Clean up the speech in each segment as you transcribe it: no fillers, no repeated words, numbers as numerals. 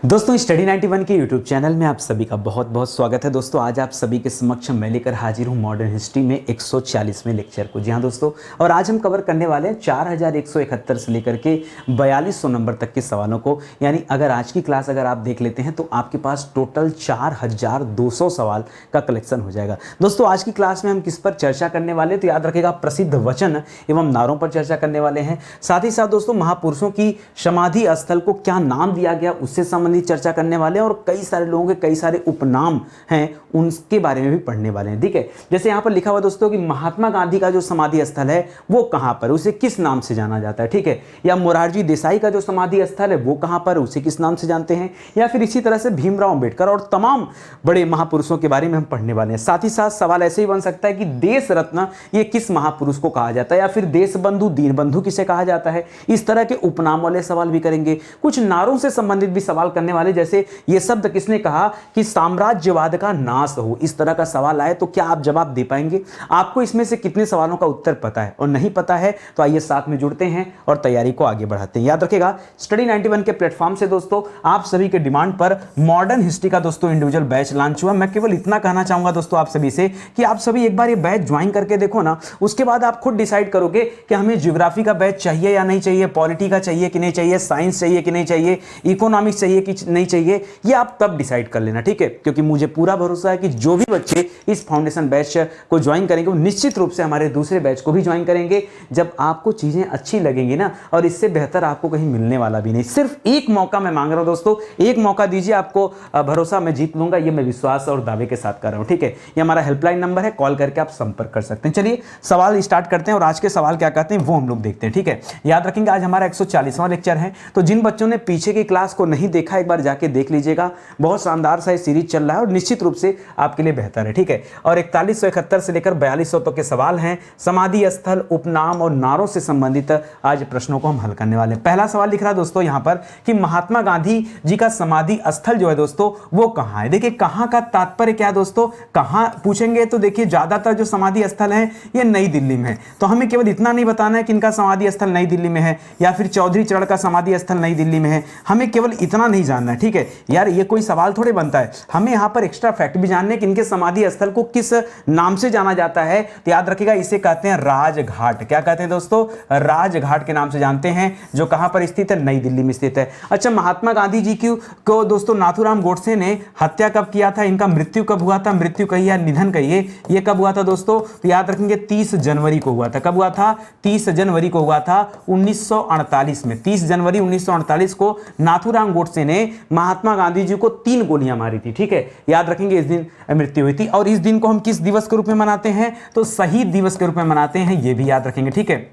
दोस्तों स्टडी 91 के YouTube channel में आप सभी का बहुत बहुत स्वागत है। दोस्तों आज आप सभी के समक्ष मैं लेकर हाजिर हूँ मॉडर्न हिस्ट्री में 140वें लेक्चर को। जी हाँ दोस्तों, और आज हम कवर करने वाले हैं 4171 से लेकर के 4200 नंबर तक के सवालों को। यानी अगर आज की क्लास अगर आप देख लेते हैं तो आपके पास टोटल 4200 सवाल का कलेक्शन हो जाएगा। दोस्तों आज की क्लास में हम किस पर चर्चा करने वाले हैं तो याद रखिएगा, प्रसिद्ध वचन एवं नारों पर चर्चा करने वाले हैं। साथ ही साथ दोस्तों महापुरुषों की समाधि स्थल को क्या नाम दिया गया उससे संबंधित चर्चा करने वाले हैं, और कई सारे लोगों के कई सारे उपनाम हैं उनके बारे में भी पढ़ने वाले हैं। ठीक है, जैसे यहाँ पर लिखा हुआ दोस्तों कि महात्मा गांधी का जो समाधि स्थल है वो कहाँ पर, उसे किस नाम से जाना जाता है। ठीक है, या मोरारजी देसाई का जो समाधि स्थल है वो कहाँ पर, उसे किस नाम से जानते हैं। या फिर इसी तरह से भीमराव अंबेडकर और तमाम बड़े महापुरुषों के बारे में हम पढ़ने वाले हैं। साथ ही साथ सवाल ऐसे ही बन सकता है कि देश रत्न ये किस महापुरुष को कहा जाता है, या फिर देश बंधु दीन बंधु किसे कहा जाता है। इस तरह के उपनाम वाले सवाल भी करेंगे। कुछ नारों से संबंधित भी सवाल करने वाले, जैसे ये शब्द किसने कहा कि साम्राज्यवाद का नाश हो। इस तरह का सवाल आए तो क्या आप जवाब दे पाएंगे। आपको इसमें से कितने सवालों का उत्तर पता है और नहीं पता है तो आइए साथ में जुड़ते हैं और तैयारी को आगे बढ़ाते हैं। याद रखिएगा स्टडी 91 के प्लेटफॉर्म से दोस्तों आप सभी के डिमांड पर मॉडर्न हिस्ट्री का दोस्तों इंडिविजुअल बैच लॉन्च हुआ। मैं केवल इतना कहना चाहूंगा दोस्तों आप सभी से कि आप सभी एक बार ये बैच ज्वाइन करके देखो ना, उसके बाद आप खुद डिसाइड करोगे कि हमें ज्योग्राफी का बैच चाहिए या नहीं चाहिए, पॉलिटी का चाहिए कि नहीं चाहिए, साइंस चाहिए कि नहीं चाहिए, इकोनॉमिक्स चाहिए कि नहीं चाहिए। ये आप तब डिसाइड कर लेना। ठीक है, क्योंकि मुझे पूरा भरोसा है कि जो भी बच्चे इस फाउंडेशन बैच को ज्वाइन करेंगे वो निश्चित रूप से हमारे दूसरे बैच को भी ज्वाइन करेंगे जब आपको चीजें अच्छी लगेंगी ना, और इससे बेहतर आपको कहीं मिलने वाला भी नहीं। सिर्फ एक मौका मैं मांग रहा हूं दोस्तों, एक मौका दीजिए, आपको भरोसा मैं जीत लूंगा, ये मैं विश्वास और दावे के साथ कर रहा हूं। ठीक है, ये हमारा हेल्पलाइन नंबर है, कॉल करके आप संपर्क कर सकते हैं। चलिए सवाल स्टार्ट करते हैं और आज के सवाल क्या कहते हैं वो हम लोग देखते हैं। ठीक है, याद रखेंगे आज हमारा 140वां लेक्चर है, तो जिन बच्चों ने पीछे की क्लास को नहीं देखा एक बार जाके देख लीजिएगा। बहुत शानदार सा सीरीज चल रहा है और निश्चित रूप से आपके लिए बेहतर है। ठीक है, और 4171 से लेकर 4200 तक के सवाल हैं। समाधि स्थल, उपनाम और नारों से संबंधित आज प्रश्नों को हम हल करने वाले हैं। पहला सवाल लिख रहा है दोस्तों यहां पर कि महात्मा गांधी जी का समाधि स्थल जो है दोस्तों वो कहां है। देखिए कहां का तात्पर्य क्या है दोस्तों, कहां पूछेंगे तो देखिए ज्यादातर जो समाधि स्थल है ये नई दिल्ली में है, तो हमें केवल इतना नहीं बताना है कि इनका समाधि स्थल नई दिल्ली में है या फिर चौधरी चरण का समाधि स्थल नई दिल्ली में है। हमें केवल इतना नहीं जानना है। ठीक है यार, ये कोई सवाल थोड़े बनता है, हमें यहां पर एक्स्ट्रा फैक्ट भी जानने कि इनके समाधि स्थल को किस नाम से जाना जाता है। तो याद रखिएगा इसे कहते हैं राजघाट। क्या कहते हैं दोस्तों, राजघाट के नाम से जानते हैं, जो कहां पर स्थित है, नई दिल्ली में स्थित है। अच्छा, महात्मा गांधी जी को दोस्तों नाथूराम गोडसे ने हत्या कब किया था, इनका मृत्यु कब हुआ था, मृत्यु कहिए या निधन कहिए, ये कब हुआ था दोस्तों, तो याद रखेंगे 30 जनवरी को हुआ था। कब हुआ था, 30 जनवरी को हुआ था 1948 में। 30 जनवरी 1948 को नाथूराम गोडसे ने महात्मा गांधी जी को 3 गोलियां मारी थी। ठीक है, याद रखेंगे इस दिन मृत्यु हुई थी। और इस दिन को हम किस दिवस के रूप में मनाते हैं, तो शहीद दिवस के रूप में मनाते हैं, ये भी याद रखेंगे। ठीक है,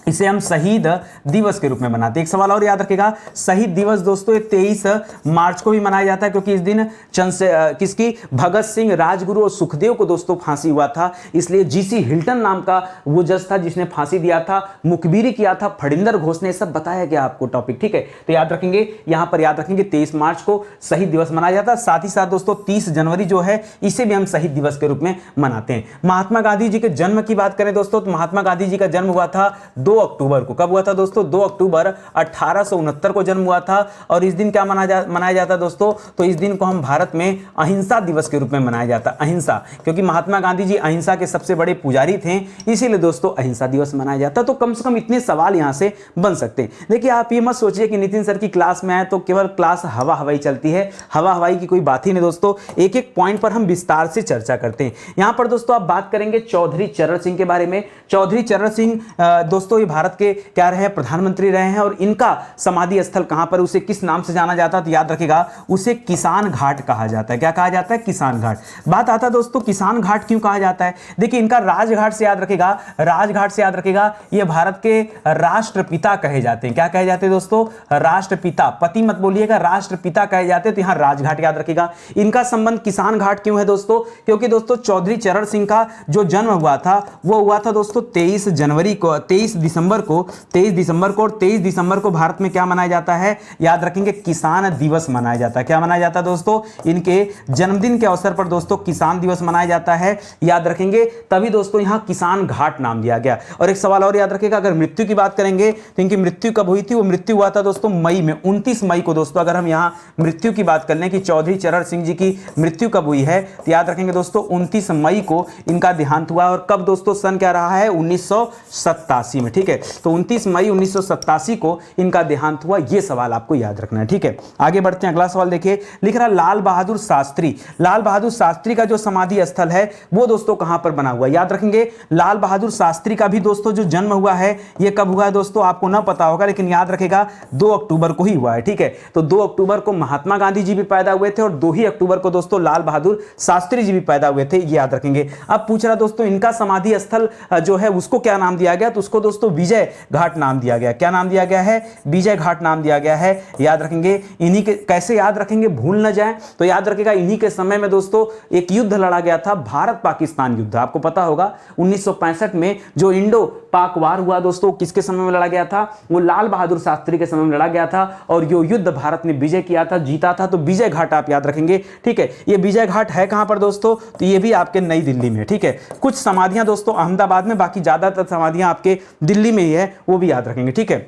इसे हम शहीद दिवस के रूप में मनाते हैं। एक सवाल और याद रखेगा, शहीद दिवस दोस्तों 23 मार्च को भी मनाया जाता है, क्योंकि इस दिन किसकी, भगत सिंह, राजगुरु और सुखदेव को दोस्तों फांसी हुआ था। इसलिए जीसी हिल्टन नाम का वो जज था जिसने फांसी दिया था, मुखबिरी किया था फणिंदर घोष ने, सब बताया गया आपको टॉपिक। ठीक है, तो याद रखेंगे, यहां पर याद रखेंगे 23 मार्च को शहीद दिवस मनाया जाता है। साथ ही साथ दोस्तों 30 जनवरी जो है इसे भी हम शहीद दिवस के रूप में मनाते हैं। महात्मा गांधी जी के जन्म की बात करें दोस्तों, तो महात्मा गांधी जी का जन्म हुआ था 2 अक्टूबर को। कब हुआ था दोस्तों, 2 अक्टूबर 1869 को जन्म हुआ था। और इस दिन क्या मनाया जाता है दोस्तों, तो इस दिन को हम भारत में अहिंसा दिवस के रूप में मनाया जाता है। अहिंसा, क्योंकि महात्मा गांधी जी अहिंसा के सबसे बड़े पुजारी थे, इसीलिए दोस्तों अहिंसा दिवस मनाया जाता है। तो कम से कम इतने सवाल यहां से बन सकते हैं। देखिए आप ये मत सोचिए कि नितिन सर की क्लास में आए तो केवल क्लास हवा हवाई चलती है, हवा हवाई की कोई बात ही नहीं दोस्तों। एक एक पॉइंट पर हम विस्तार से चर्चा करते हैं। यहां पर दोस्तों आप बात करेंगे चौधरी चरण सिंह के बारे में। चौधरी चरण सिंह दोस्तों ये भारत के क्या रहे, प्रधानमंत्री रहे हैं, और इनका समाधि स्थल कहां पर, उसे किस नाम से जाना जाता है, तो याद रखिएगा उसे किसान घाट कहा जाता है। क्या कहा जाता है, किसान घाट। बात आता है दोस्तों किसान घाट क्यों कहा जाता है। देखिए इनका राजघाट से याद रखिएगा, राजघाट से याद रखिएगा ये भारत के राष्ट्रपिता कहे जाते हैं। क्या कहे जाते हैं दोस्तों, राष्ट्रपिता, पति मत बोलिएगा, राष्ट्रपिता कहे जाते हैं। तो यहां राजघाट याद रखिएगा। इनका संबंध किसान घाट क्यों है दोस्तों, क्योंकि दोस्तों चौधरी चरण सिंह का जो जन्म हुआ था वो हुआ था दोस्तों 23 जनवरी को, 23 दिसंबर को, 23 दिसंबर को, और 23 दिसंबर को भारत में क्या मनाया जाता है, याद रखेंगे, किसान दिवस मनाया जाता है। क्या मनाया जाता है दोस्तों, इनके जन्मदिन के अवसर पर दोस्तों किसान दिवस मनाया जाता है, याद रखेंगे। तभी दोस्तों यहां किसान घाट नाम दिया गया। और एक सवाल और याद रखिएगा, अगर मृत्यु की बात करेंगे तो इनकी मृत्यु कब हुई थी, वो मृत्यु हुआ था दोस्तों मई में, 29 मई को दोस्तों। अगर हम यहां मृत्यु की बात कर लें कि चौधरी चरण सिंह जी की मृत्यु कब हुई है, तो याद रखेंगे दोस्तों 29 मई को इनका देहांत हुआ। और कब दोस्तों, सन क्या रहा है, 1987 में, ठीक है। तो 29 मई 1987 को इनका देहांत हुआ, यह सवाल आपको याद रखना है, ठीक है। आगे बढ़ते हैं, अगला सवाल देखिए, लिख रहा लाल बहादुर शास्त्री। लाल बहादुर शास्त्री का जो समाधि स्थल है वो दोस्तों कहां पर बना हुआ है, याद रखेंगे। लाल बहादुर शास्त्री का भी दोस्तों जो जन्म हुआ है ये कब हुआ है दोस्तों, आपको ना पता होगा, लेकिन याद रखेगा 2 अक्टूबर को ही हुआ है, ठीक है। तो 2 अक्टूबर को महात्मा गांधी जी भी पैदा हुए थे और 2 ही अक्टूबर को दोस्तों लाल बहादुर शास्त्री जी भी पैदा हुए थे, ये याद रखेंगे। अब पूछ रहा दोस्तों इनका समाधि स्थल जो है उसको क्या नाम दिया गया, तो उसको दोस्तों विजय घाट नाम दिया गया। क्या नाम दिया गया है, विजय घाट नाम दिया गया है, याद रखेंगे। इन्हीं के, कैसे याद रखेंगे, भूल ना जाए, तो याद रखेगा इन्हीं के समय में दोस्तों एक युद्ध लड़ा गया था, भारत पाकिस्तान युद्ध। आपको पता होगा 1965 में जो इंडो पाक वार हुआ दोस्तों, किसके समय में लड़ा गया था, वो लाल बहादुर शास्त्री के समय में लड़ा गया था। और जो युद्ध भारत ने विजय किया था, जीता था, तो विजय घाट आप याद रखेंगे, ठीक है। ये विजय घाट है कहां पर दोस्तों, तो ये भी आपके नई दिल्ली में, ठीक है। कुछ समाधियां दोस्तों अहमदाबाद में, बाकी ज्यादातर समाधियां आपके दिल्ली में ही है, वो भी याद रखेंगे, ठीक है।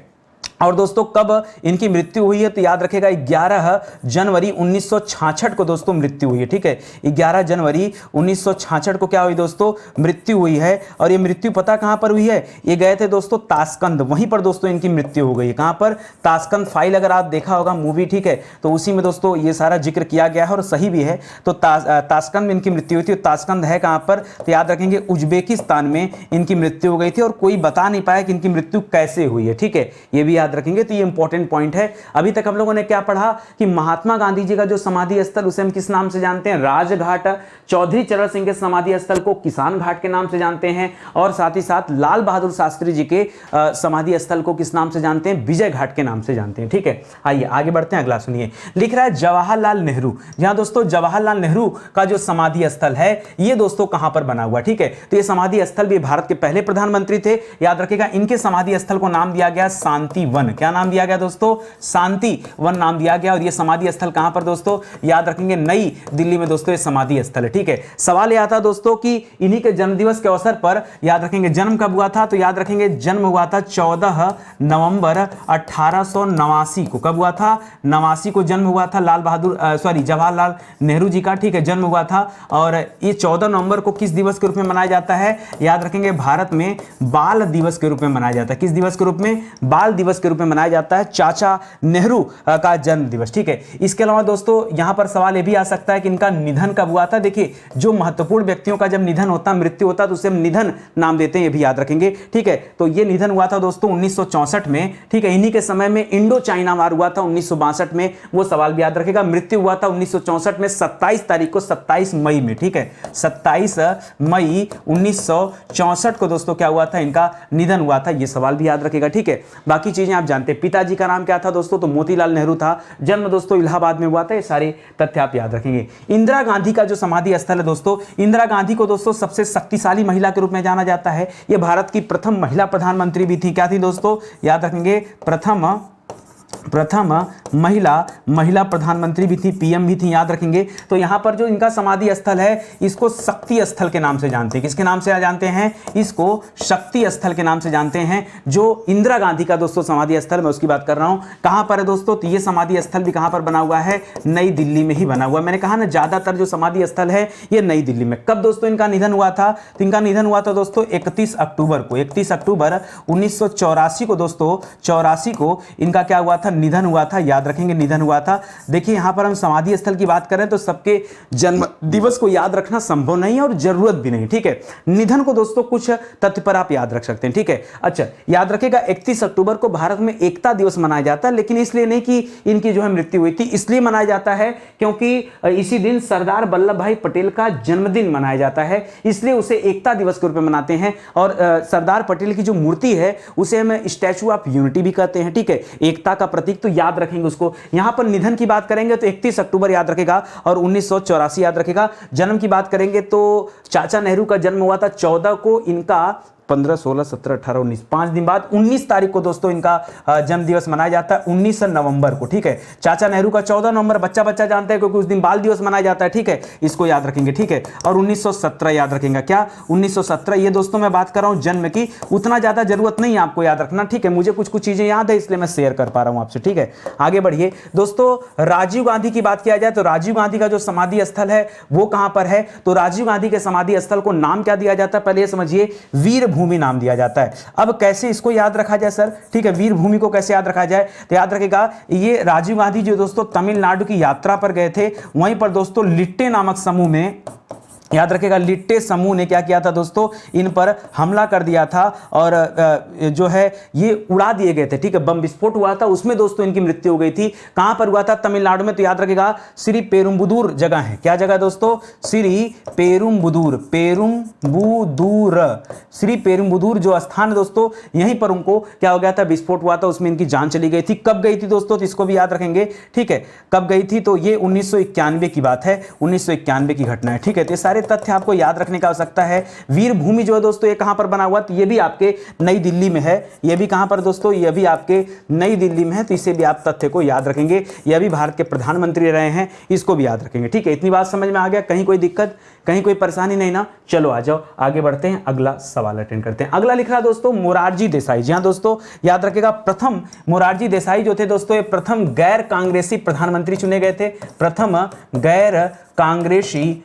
और दोस्तों कब इनकी मृत्यु हुई है, तो याद रखेगा 11 जनवरी 1966 को दोस्तों मृत्यु हुई है, ठीक है। 11 जनवरी 1966 को क्या हुई दोस्तों, मृत्यु हुई है। और ये मृत्यु पता कहां पर हुई है, ये गए थे दोस्तों ताशकंद, वहीं पर दोस्तों इनकी मृत्यु हो गई है। कहां पर, ताशकंद फाइल अगर आप देखा होगा मूवी, ठीक है, तो उसी में दोस्तों ये सारा जिक्र किया गया है और सही भी है। तो ताशकंद में इनकी मृत्यु हुई थी। ताशकंद है कहां पर, तो याद रखेंगे उज्बेकिस्तान में इनकी मृत्यु हो गई थी। और कोई बता नहीं पाया कि इनकी मृत्यु कैसे हुई है, ठीक है, ये भी रखेंगे। तो ये इंपॉर्टेंट पॉइंट है। अभी तक हम लोगों ने क्या पढ़ा कि महात्मा गांधी जी का जो समाधि स्थल उसे हम किस नाम से जानते हैं, राजघाट। चौधरी चरण सिंह के समाधि स्थल को किसान घाट के नाम से जानते हैं। और साथ ही साथ लाल बहादुर शास्त्री जी के समाधि स्थल को किस नाम से जानते हैं, विजय घाट के नाम से जानते हैं, ठीक है। आइए आगे बढ़ते हैं, अगला सुनिए, लिख रहा है जवाहरलाल नेहरू। जहां दोस्तों जवाहरलाल नेहरू का जो समाधि स्थल है ये दोस्तों कहां पर बना हुआ, ठीक है। तो ये समाधि स्थल भी भारत के पहले प्रधानमंत्री थे, याद रखिएगा। इनके समाधि स्थल को नाम दिया गया शांति वन। क्या नाम दिया गया दोस्तों, शांति वन नाम दिया गया। और ये समाधि स्थल कहां पर दोस्तों, याद रखेंगे नई दिल्ली में दोस्तों ये समाधि स्थल है, ठीक है। सवाल यह आता दोस्तों कि इन्हीं के जन्मदिवस के अवसर पर याद रखेंगे जन्म कब हुआ था, तो याद रखेंगे जन्म हुआ था 14 नवंबर 1889 को। कब हुआ था, 89 को जन्म हुआ था जवाहरलाल नेहरू जी का, ठीक है, जन्म हुआ था। और ये 14 नवंबर को किस दिवस के रूप में मनाया जाता है, याद रखेंगे भारत में बाल दिवस के रूप में मनाया जाता है। किस दिवस के रूप में, बाल दिवस के रूप में मनाया जाता है, चाचा नेहरू का जन्म दिवस, ठीक है। इसके अलावा दोस्तों यहां पर सवाल यह भी आ सकता है कि इनका निधन कब हुआ था। देखिए जो महत्वपूर्ण व्यक्तियों का जब निधन होता, मृत्यु होता, तो उसे हम निधन नाम देते हैं, ये भी याद रखेंगे, ठीक है। तो ये निधन हुआ था दोस्तों 1964 में, ठीक है। इन्हीं के समय में इंडो चाइना वार हुआ था 1962 में, वो सवाल भी याद रखेगा। मृत्यु हुआ था 1964 में 27 तारीख को, 27 मई में, ठीक है, 27 मई 1964 को दोस्तों क्या हुआ था, इनका निधन हुआ था, ये सवाल भी याद रखेगा, ठीक है। बाकी चीजें आप जानते हैं। पिताजी का नाम क्या था दोस्तों, तो मोतीलाल नेहरू था। जन्म दोस्तों इलाहाबाद में हुआ था। ये सारे तथ्य आप याद रखेंगे। इंदिरा गांधी का जो समाधि स्थल है दोस्तों, इंदिरा गांधी को दोस्तों सबसे शक्तिशाली महिला के रूप में जाना जाता है। ये भारत की प्रथम महिला प्रधानमंत्री भी थी। क्या थी दोस्तों, याद रखेंगे, प्रथम महिला प्रधानमंत्री भी थी, पीएम भी थी, याद रखेंगे। तो यहां पर जो इनका समाधि स्थल है इसको शक्ति स्थल के नाम से जानते हैं। किसके नाम से जानते हैं, इसको शक्ति स्थल के नाम से जानते हैं। जो इंदिरा गांधी का दोस्तों समाधि स्थल, मैं उसकी बात कर रहा हूं, कहां पर है दोस्तों, तो ये समाधि स्थल भी कहां पर बना हुआ है, नई दिल्ली में ही बना हुआ है। मैंने कहा ना ज्यादातर जो समाधि स्थल है ये नई दिल्ली में। कब दोस्तों इनका निधन हुआ था, तो इनका निधन हुआ था दोस्तों 31 अक्टूबर को, 31 अक्टूबर 1984 को दोस्तों, 84 को इनका क्या हुआ था, निधन हुआ था, याद रखेंगे, निधन हुआ था। देखिए यहां पर हम समाधि स्थल की बात करें तो सबके जन्म दिवस को याद रखना संभव नहीं है और जरूरत भी नहीं, ठीक है। निधन को दोस्तों कुछ तथ्य पर आप याद रख सकते हैं, ठीक है। अच्छा याद रखेगा 31 अक्टूबर को भारत में एकता दिवस मनाया जाता है, लेकिन इसलिए नहीं कि इनकी जो है मृत्यु हुई थी, इसलिए मनाया जाता है क्योंकि इसी दिन सरदार वल्लभ भाई पटेल का जन्मदिन मनाया जाता है, इसलिए उसे एकता दिवस के रूप में मनाते हैं। और सरदार पटेल की जो मूर्ति है उसे हम स्टैचू ऑफ यूनिटी भी कहते हैं, ठीक है, एकता का प्रतीक, तो याद रखेंगे उसको। यहां पर निधन की बात करेंगे तो 31 अक्टूबर याद रखेगा और 1984 याद रखेगा। जन्म की बात करेंगे तो चाचा नेहरू का जन्म हुआ था 14 को, इनका 15, 16, 17, 18, 19, 5 दिन बाद 19 तारीख को दोस्तों इनका जन्म दिवस मनाया जाता है, 19 नवंबर को। ठीक है, चाचा नेहरू का 14 नवंबर बच्चा बच्चा जानते हैं क्योंकि उस दिन बाल दिवस मनाया जाता है। ठीक है, इसको याद रखेंगे। ठीक है, और 1917 याद रखेंगे। क्या 1917? ये दोस्तों मैं बात कर रहा हूं जन्म की, उतना ज्यादा जरूरत नहीं है आपको याद रखना। ठीक है, मुझे कुछ कुछ चीजें याद है इसलिए मैं शेयर कर पा रहा हूं आपसे। ठीक है, आगे बढ़िए दोस्तों। राजीव गांधी की बात किया जाए तो राजीव गांधी का जो समाधि स्थल है वो कहां पर है? तो राजीव गांधी के समाधि स्थल को नाम क्या दिया जाता है? पहले समझिए, वीर भूमि नाम दिया जाता है। अब कैसे इसको याद रखा जाए सर? ठीक है, वीर भूमि को कैसे याद रखा जाए? तो याद रखेगा, ये राजीव गांधी जो दोस्तों तमिलनाडु की यात्रा पर गए थे, वहीं पर दोस्तों लिट्टे नामक समूह में, याद रखेगा, लिट्टे समूह ने क्या किया था दोस्तों? इन पर हमला कर दिया था और जो है ये उड़ा दिए गए थे। ठीक है, बम विस्फोट हुआ था, उसमें दोस्तों इनकी मृत्यु हो गई थी। कहां पर हुआ था? तमिलनाडु में। तो याद रखेगा, श्री पेरुम्बुदूर जगह है। क्या जगह दोस्तों? श्री पेरुम्बुदूर, श्री पेरुम्बुदूर जो स्थान है दोस्तों, यहीं पर उनको क्या हो गया था? विस्फोट हुआ था, उसमें इनकी जान चली गई थी। कब गई थी दोस्तों? तो इसको भी याद रखेंगे। ठीक है, कब गई थी? तो ये 1991 की बात है, 1991 की घटना है। ठीक है, तो सारे तथ्य आपको याद रखने की आवश्यकता है। वीर भूमि जो है दोस्तों ये कहां पर बना हुआ? तो ये भी आपके नई दिल्ली में है। ये भी कहां पर दोस्तों? ये भी आपके नई दिल्ली में है। तो इसे भी आप तथ्य को याद रखेंगे। यह भी भारत के प्रधानमंत्री रहे हैं, इसको भी याद रखेंगे। ठीक है, इतनी बात समझ में आ गया? कहीं कोई दिक्कत, कहीं कोई परेशानी नहीं ना? चलो आ जाओ आगे बढ़ते हैं, अगला सवाल अटेंड करते हैं। अगला लिख रहा दोस्तों मोरारजी देसाई। जी हां दोस्तों, याद रखेगा, प्रथम मोरारजी देसाई जो थे दोस्तों, ये प्रथम गैर कांग्रेसी प्रधानमंत्री चुने गए थे। प्रथम गैर कांग्रेसी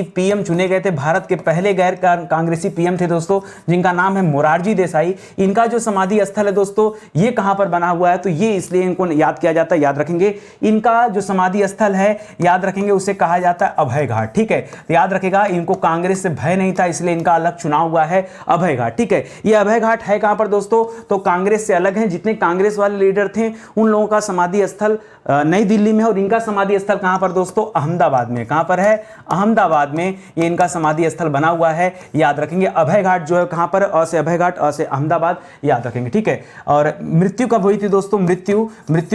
पीएम चुने गए थे। भारत के पहले गैर कांग्रेसी पीएम थे दोस्तों, जिनका नाम है मोरारजी देसाई। इनका जो समाधि स्थल है दोस्तों, ये कहां पर बना हुआ है? तो ये इसलिए इनको याद किया जाता है, याद रखेंगे। इनका जो समाधि स्थल है, याद रखेंगे, उसे कहा जाता है अभय घाट। ठीक है, तो याद रखेगा, इनको कांग्रेस से भय नहीं था, इसलिए इनका अलग चुनाव हुआ है, अभय घाट। ठीक है, ये अभय घाट है कहां पर दोस्तों? तो कांग्रेस से अलग है। जितने कांग्रेस वाले लीडर थे उन लोगों का समाधि स्थल नई दिल्ली में, और इनका समाधि स्थल कहां पर दोस्तों? अहमदाबाद में। कहां पर है? अहमदाबाद में ये इनका समाधि स्थल बना हुआ है, याद रखेंगे। अभय घाट जो है कहां पर? अ से अभय घाट, अ से अहमदाबाद, याद रखेंगे। ठीक है, और मृत्यु कब हुई थी दोस्तों? मृत्यु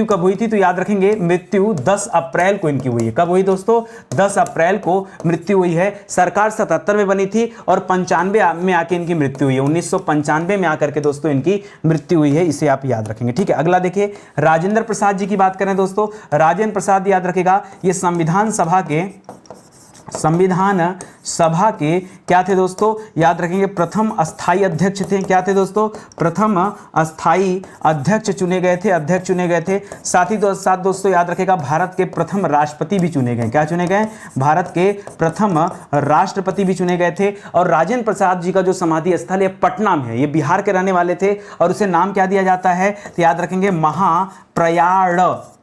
कब हुई थी? तो याद रखेंगे, मृत्यु 10 अप्रैल को इनकी हुई है। कब हुई दोस्तों? 10 अप्रैल को मृत्यु हुई है। सरकार 77 में बनी थी और 95 में आके इनकी मृत्यु हुई है। 1995 में आकर के दोस्तों इनकी मृत्यु हुई है, इसे आप याद रखेंगे। ठीक है, अगला देखिए, राजेंद्र प्रसाद जी की बात करें दोस्तों। राजेंद्र प्रसाद याद रखेगा, ये संविधान सभा के क्या थे दोस्तों? याद रखेंगे, प्रथम अस्थाई अध्यक्ष थे। क्या थे दोस्तों? प्रथम अस्थाई अध्यक्ष चुने गए थे। साथ ही साथ दोस्तों याद रखेगा, भारत के प्रथम राष्ट्रपति भी चुने गए। क्या चुने गए? भारत के प्रथम राष्ट्रपति भी चुने गए थे। और राजेंद्र प्रसाद जी का जो समाधि स्थल है पटना में है। ये बिहार के रहने वाले थे और उसे नाम क्या दिया जाता है? तो याद रखेंगे,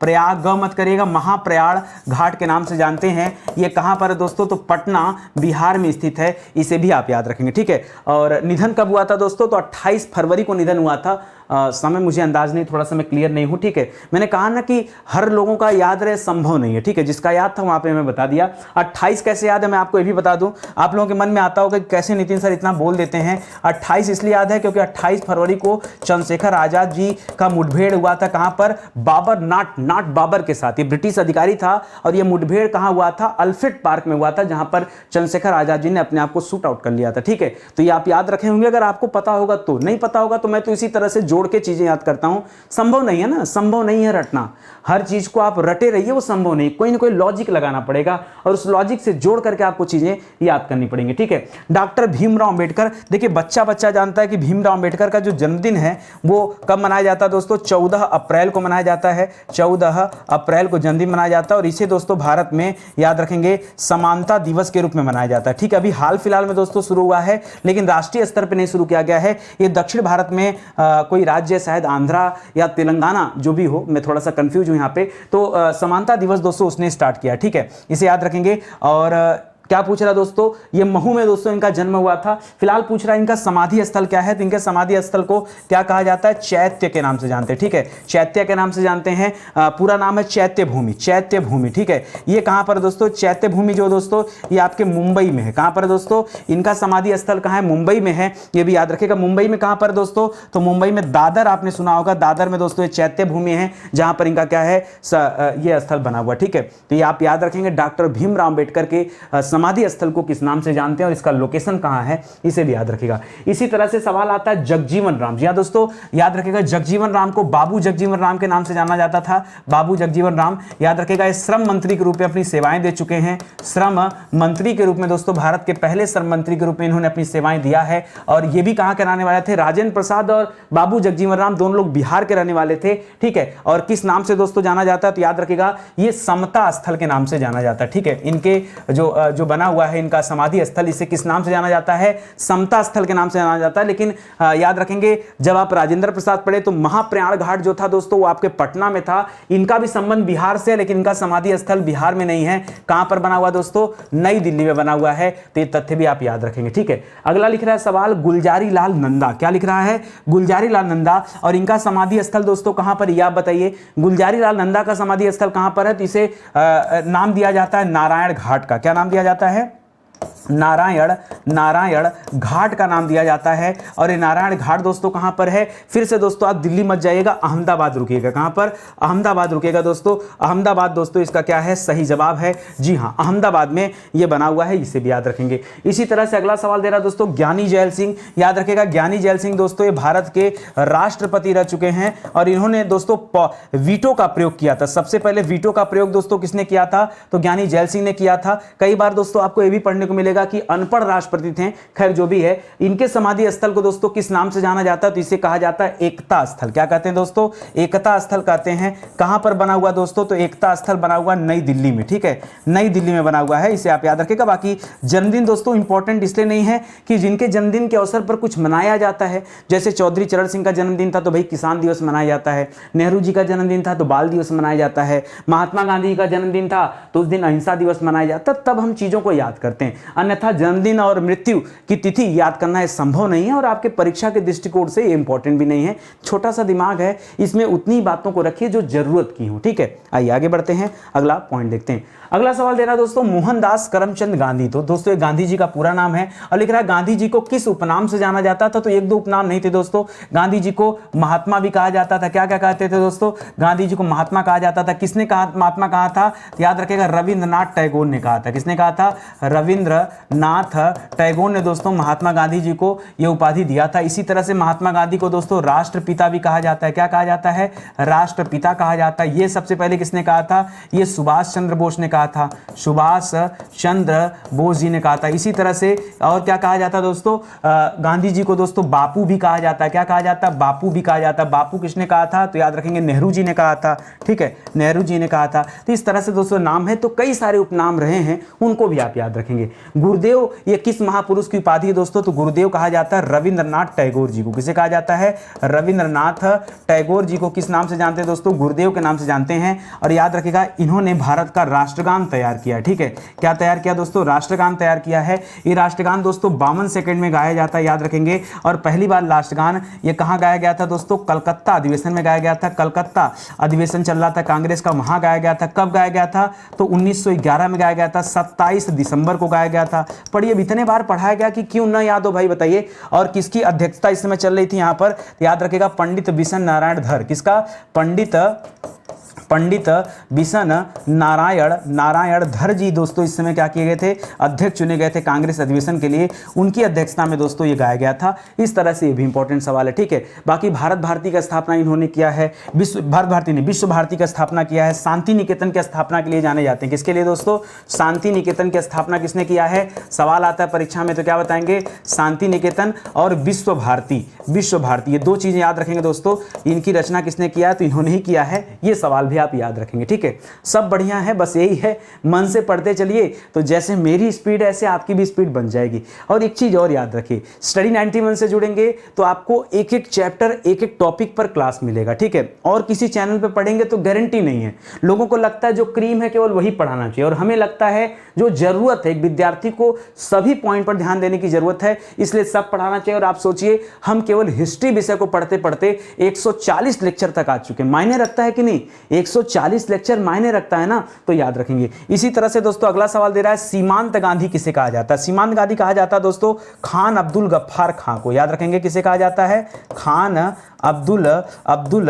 प्रयाग मत करिएगा, महाप्रयाण घाट के नाम से जानते हैं। ये कहां पर है दोस्तों? तो पटना बिहार में स्थित है, इसे भी आप याद रखेंगे। ठीक है, और निधन कब हुआ था दोस्तों? तो 28 फरवरी को निधन हुआ था। समय मुझे अंदाज नहीं, थोड़ा सा मैं क्लियर नहीं हूँ। ठीक है, मैंने कहा ना कि हर लोगों का याद रहे संभव नहीं है। ठीक है, जिसका याद था वहां पे मैं बता दिया। 28 कैसे याद है मैं आपको ये भी बता दूं। आप लोगों के मन में आता होगा कि कैसे नितिन सर इतना बोल देते हैं। 28 इसलिए याद है क्योंकि 28 फरवरी को चंद्रशेखर आजाद जी का मुठभेड़ हुआ था। कहां पर? बाबर, नाट बाबर के साथ। ये ब्रिटिश अधिकारी था और ये मुठभेड़ कहां हुआ था? अल्फ्रेड पार्क में हुआ था, जहां पर चंद्रशेखर आजाद जी ने अपने आप को शूट आउट कर लिया था। ठीक है, तो ये आप याद रखे होंगे, अगर आपको पता होगा तो। नहीं पता होगा तो मैं तो इसी तरह से जोड़ के चीजें याद करता हूं। संभव नहीं है ना, संभव नहीं है रटना। हर चीज को आप रटे रहिए, वो संभव नहीं। कोई ना कोई लॉजिक लगाना पड़ेगा और उस लॉजिक से जोड़ करके आपको चीजें याद करनी पड़ेंगी। ठीक है, डॉक्टर भीमराव अंबेडकर, देखिए बच्चा जानता है कि भीमराव अंबेडकर का जो जन्मदिन है वो कब मनाया जाता है दोस्तों? 14 अप्रैल को मनाया जाता है। 14 अप्रैल को जन्मदिन मनाया जाता है और इसे दोस्तों भारत में याद रखेंगे समानता दिवस के रूप में मनाया जाता है। ठीक है, अभी हाल फिलहाल में दोस्तों शुरू हुआ है, लेकिन राष्ट्रीय स्तर पर नहीं शुरू किया गया है। ये दक्षिण भारत में कोई राज्य, शायद आंध्रा या तेलंगाना, जो भी हो, मैं थोड़ा सा कंफ्यूज हूं यहाँ पे। तो समानता दिवस दोस्तों उसने स्टार्ट किया। ठीक है, इसे याद रखेंगे। और क्या पूछ रहा दोस्तों? ये महू में दोस्तों इनका जन्म हुआ था। फिलहाल पूछ रहा है इनका समाधि स्थल क्या है। तो इनके समाधि स्थल को क्या कहा जाता है? चैत्य के नाम से जानते हैं। ठीक है, चैत्य के नाम से जानते हैं। पूरा नाम है चैत्य भूमि। ठीक है, ये कहां पर दोस्तों? चैत्य भूमि जो दोस्तों ये आपके मुंबई में है। कहां पर दोस्तों? इनका समाधि स्थल कहां है? मुंबई में है। ये भी याद रखेगा। मुंबई में कहां पर दोस्तों? तो मुंबई में दादर, आपने सुना होगा, दादर में दोस्तों ये चैत्य भूमि है, जहां पर इनका क्या है? ये स्थल बना हुआ। ठीक है, तो ये आप याद रखेंगे। डॉक्टर भीमराव अंबेडकर के समाधि स्थल को किस नाम से जानते हैं और इसका लोकेशन कहां है, इसे भी याद रखिएगा। इसी तरह से सवाल आता है जगजीवन राम। जी हाँ दोस्तों, याद रखिएगा जगजीवन राम को बाबू जगजीवन राम के नाम से जाना जाता था। बाबू जगजीवन राम, याद रखिएगा, ये श्रम मंत्री के रूप में अपनी सेवाएं दे चुके हैं। श्रम मंत्री के रूप में दोस्तों, भारत के पहले श्रम मंत्री के रूप में इन्होंने अपनी सेवाएं दिया है। और ये भी कहां के रहने वाले थे, राजेंद्र प्रसाद और बाबू जगजीवन राम दोनों लोग बिहार के रहने वाले थे। ठीक है, और किस नाम से दोस्तों जाना जाता है, तो याद रखिएगा ये समता स्थल के नाम से जाना जाता है। ठीक है, इनके जो बना हुआ है इनका समाधि स्थल, इसे किस नाम से जाना जाता है, समता स्थल के नाम से जाना जाता है। लेकिन याद रखेंगे जब आप राजेंद्र प्रसाद पढ़े तो महाप्रयाण घाट जो था दोस्तों वो आपके पटना में था। इनका भी संबंध बिहार से है, लेकिन इनका समाधि स्थल बिहार में नहीं है। कहां पर बना हुआ दोस्तों, नई दिल्ली में बना हुआ है। तो ये तथ्य भी आप याद रखेंगे। ठीक है, अगला लिख रहा है सवाल गुलजारी लाल नंदा। क्या लिख रहा है, गुलजारी लाल नंदा, और इनका समाधि स्थल दोस्तों कहां पर, यह आप बताइए। गुलजारी लाल नंदा का समाधि स्थल कहां पर है, तो इसे नाम दिया जाता है नारायण घाट का। क्या नाम दिया जाता है, नारायण घाट का नाम दिया जाता है। और ये नारायण घाट दोस्तों कहां पर है, फिर से दोस्तों आप दिल्ली मत जाइएगा, अहमदाबाद रुकिएगा। कहां पर, अहमदाबाद रुकिएगा दोस्तों। अहमदाबाद दोस्तों इसका क्या है, सही जवाब है। जी हां, अहमदाबाद में ये बना हुआ है, इसे भी याद रखेंगे। इसी तरह से अगला सवाल दे रहा दोस्तों ज्ञानी जैल सिंह। याद रखेगा ज्ञानी जैल सिंह दोस्तों ये भारत के राष्ट्रपति रह चुके हैं और इन्होंने दोस्तों वीटो का प्रयोग किया था। सबसे पहले वीटो का प्रयोग दोस्तों किसने किया था, तो ज्ञानी जैल सिंह ने किया था। कई बार दोस्तों आपको यह भी पढ़ने को मिलेगा कि अनपढ़ राष्ट्रपति थे। खैर जो भी है, इनके समाधि स्थल को दोस्तों किस नाम से जाना जाता है, तो इसे कहा जाता है एकता स्थल। क्या कहते हैं दोस्तों, एकता स्थल कहते हैं। कहां पर बना हुआ दोस्तों, तो एकता स्थल बना हुआ नई दिल्ली में। ठीक है, नई दिल्ली में बना हुआ है, इसे आप याद रखिएगा। बाकी जन्मदिन दोस्तों इंपॉर्टेंट इसलिए नहीं है कि जिनके जन्मदिन के अवसर पर कुछ मनाया जाता है, जैसे चौधरी चरण सिंह का जन्मदिन था तो भाई किसान दिवस मनाया जाता है, नेहरू जी का जन्मदिन था तो बाल दिवस मनाया जाता है, महात्मा गांधी का जन्मदिन था तो उस दिन अहिंसा दिवस मनाया जाता है, तब हम चीजों को याद करते हैं। अन्यथा जन्मदिन और मृत्यु की तिथि याद करना संभव नहीं है और आपके परीक्षा के दृष्टिकोण से ये इंपॉर्टेंट भी नहीं है। छोटा सा दिमाग है, इसमें उतनी बातों को रखिए जो जरूरत की हो। ठीक है, आइए आगे बढ़ते हैं, अगला पॉइंट देखते हैं। अगला सवाल दे रहा है दोस्तों मोहनदास करमचंद गांधी। तो दोस्तों ये गांधी जी का पूरा नाम है और लिख रहा है गांधी जी को किस उपनाम से जाना जाता था, तो एक दो उपनाम नहीं थे दोस्तों। गांधी जी को महात्मा भी कहा जाता था। क्या क्या कहते थे दोस्तों, गांधी जी को महात्मा कहा जाता था। किसने कहा महात्मा कहा था, तो याद रखेगा रविंद्रनाथ टैगोर ने कहा था। किसने कहा था, रविंद्रनाथ टैगोर ने दोस्तों महात्मा गांधी जी को यह उपाधि दिया था। इसी तरह से महात्मा गांधी को दोस्तों राष्ट्रपिता भी कहा जाता है। क्या कहा जाता है, राष्ट्रपिता कहा जाता है। ये सबसे पहले किसने कहा था, ये सुभाष चंद्र बोस ने कहा था। सुभाष चंद्र बोस जी ने कहा था। इसी तरह से और क्या कहा जाता है दोस्तों, गांधी जी को दोस्तों बापू भी कहा जाता है। क्या कहा जाता है, बापू भी कहा जाता है। बापू किसने कहा था, तो याद रखेंगे नेहरू जी ने कहा था। ठीक है, नेहरू जी ने कहा था। तो इस तरह से दोस्तों नाम है, तो कई सारे उपनाम रहे हैं, उनको भी आप याद रखेंगे। गुरुदेव ये किस महापुरुष की उपाधि है दोस्तों, तो गुरुदेव कहा जाता है रविंद्रनाथ टैगोर जी को। किसे कहा जाता है, रविंद्रनाथ टैगोर जी को किस नाम से जानते हैं दोस्तों, गुरुदेव के नाम से जानते हैं। और याद रखिएगा इन्होंने भारत का राष्ट्रगान तैयार किया। ठीक है, क्या तैयार किया दोस्तों, राष्ट्रगान तैयार किया है। ये राष्ट्रगान दोस्तों 52 सेकंड में गाया जाता है, याद रखेंगे। और पहली बार राष्ट्रगान ये कहां गाया गया था दोस्तों, कलकत्ता अधिवेशन में गाया गया था। कलकत्ता अधिवेशन चल रहा था कांग्रेस का, वहां गाया गया था। कब गाया गया था, तो 1911 में गाया गया था, 27 दिसंबर को गाया गया था। पढ़िए, इतने बार पढ़ाया गया कि क्यों ना याद हो भाई, बताइए। और किसकी अध्यक्षता इस समय चल रही थी यहाँ पर, याद रखेगा पंडित बिशन नारायण धर। किसका, पंडित बिशन नारायण धर जी दोस्तों इस समय क्या किए गए थे, अध्यक्ष चुने गए थे कांग्रेस अधिवेशन के लिए। उनकी अध्यक्षता में दोस्तों ये गाया गया था। इस तरह से ये भी इंपॉर्टेंट सवाल है। ठीक है, बाकी भारत भारती का स्थापना इन्होंने किया है, भारत भारती ने विश्व भारती का स्थापना किया है। शांति निकेतन की स्थापना के लिए जाने जाते हैं। किसके लिए दोस्तों, शांति निकेतन की स्थापना किसने किया है, सवाल आता है परीक्षा में तो क्या बताएंगे, शांति निकेतन और विश्व भारती। ये दो चीजें याद रखेंगे दोस्तों। इनकी रचना किसने किया, तो इन्होंने ही किया है। ये सवाल भी आप याद रखेंगे। ठीक है, सब बढ़िया है, बस यही है, मन से पढ़ते चलिए तो जैसे मेरी स्पीड ऐसे आपकी भी स्पीड बन जाएगी। और एक चीज और याद रखिए, स्टडी 91 से जुड़ेंगे तो आपको एक एक चैप्टर एक एक टॉपिक पर क्लास मिलेगा। ठीक है, और किसी चैनल पर पढ़ेंगे तो गारंटी नहीं है। लोगों को लगता है जो क्रीम है केवल वही पढ़ाना चाहिए, और हमें लगता है जो जरूरत है, एक विद्यार्थी को सभी पॉइंट पर ध्यान देने की जरूरत है, इसलिए सब पढ़ाना चाहिए। और आप सोचिए हम केवल हिस्ट्री विषय को पढ़ते पढ़ते 140 लेक्चर तक आ चुके हैं। मायने रखता है कि नहीं, 140 लेक्चर मायने रखता है ना, तो याद रखेंगे। इसी तरह से दोस्तों अगला सवाल दे रहा है सीमांत गांधी किसे कहा जाता है। सीमांत गांधी कहा जाता है दोस्तों खान अब्दुल गफ्फार खां को। याद रखेंगे किसे कहा जाता है, खान अब्दुल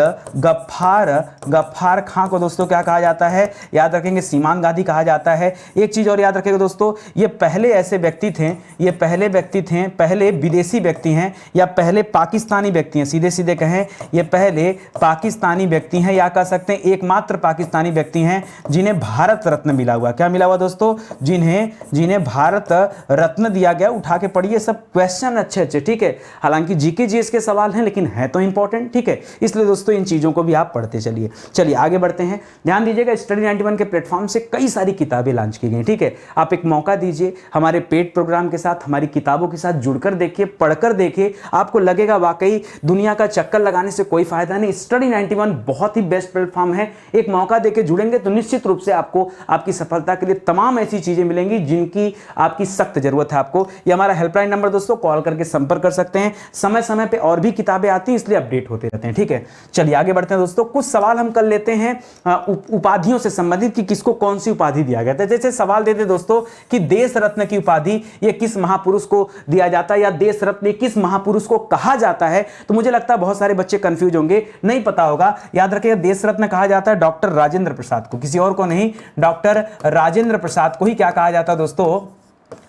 गफ्फार खां को दोस्तों क्या कहा जाता है, याद रखेंगे सीमान गांधी कहा जाता है। एक चीज और याद रखेंगे दोस्तों, ये पहले ऐसे व्यक्ति थे, ये पहले विदेशी व्यक्ति हैं या पहले पाकिस्तानी व्यक्ति हैं, सीधे सीधे कहें ये पहले पाकिस्तानी व्यक्ति हैं या कह सकते हैं एकमात्र पाकिस्तानी व्यक्ति हैं जिन्हें भारत रत्न मिला हुआ। क्या मिला हुआ दोस्तों, जिन्हें भारत रत्न दिया गया। उठा के पढ़िए सब क्वेश्चन अच्छे अच्छे, ठीक है। हालांकि जीके जीएस के सवाल हैं लेकिन है तो इंपॉर्टेंट, ठीक है। इसलिए दोस्तों इन चीजों को भी आप पढ़ते चलिए। चलिए आगे बढ़ते हैं। ध्यान दीजिएगा, स्टडी 91 के प्लेटफॉर्म से कई सारी किताबें लॉन्च की गई, ठीक है। आप एक मौका दीजिए हमारे पेड प्रोग्राम के साथ, हमारी किताबों के साथ जुड़कर देखिए, पढ़कर देखिए, आपको लगेगा वाकई दुनिया का चक्कर लगाने से कोई फायदा नहीं। स्टडी 91 बहुत ही बेस्ट प्लेटफॉर्म है। एक मौका देके जुड़ेंगे तो निश्चित रूप से आपको आपकी सफलता के लिए तमाम ऐसी चीजें मिलेंगी जिनकी आपकी सख्त जरूरत है आपको। ये हमारा हेल्पलाइन नंबर दोस्तों, कॉल करके संपर्क कर सकते हैं। समय समय पे और भी किताबें आती हैं इसलिए अपडेट होते रहते हैं, ठीक है। चलिए आगे बढ़ते हैं दोस्तों। कुछ सवाल हम कर लेते हैं उपाधियों से संबंधित कि किसको कौन सी उपाधि दिया गया था। जैसे सवाल देते दोस्तों कि देश रत्न की उपाधि ये किस महापुरुष को दिया जाता है या देश रत्न किस महापुरुष को कहा जाता है, तो मुझे लगता है बहुत सारे बच्चे कंफ्यूज होंगे, नहीं पता होगा। याद रखिए देश रत्न कहा जाता है डॉक्टर राजेंद्र प्रसाद को, किसी और को नहीं, डॉक्टर राजेंद्र प्रसाद को ही क्या कहा जाता है दोस्तों,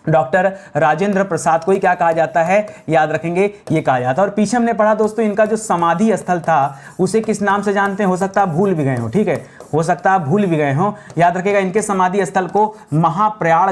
डॉक्टर राजेंद्र प्रसाद को ही क्या कहा जाता है, याद रखेंगे ये कहा जाता है। और पीछे हमने पढ़ा दोस्तों इनका जो समाधि स्थल था उसे किस नाम से जानते हैं, हो सकता है भूल भी गए हो, ठीक है, हो सकता है भूल भी गए हो। याद रखिएगा इनके समाधि स्थल को महाप्रयाण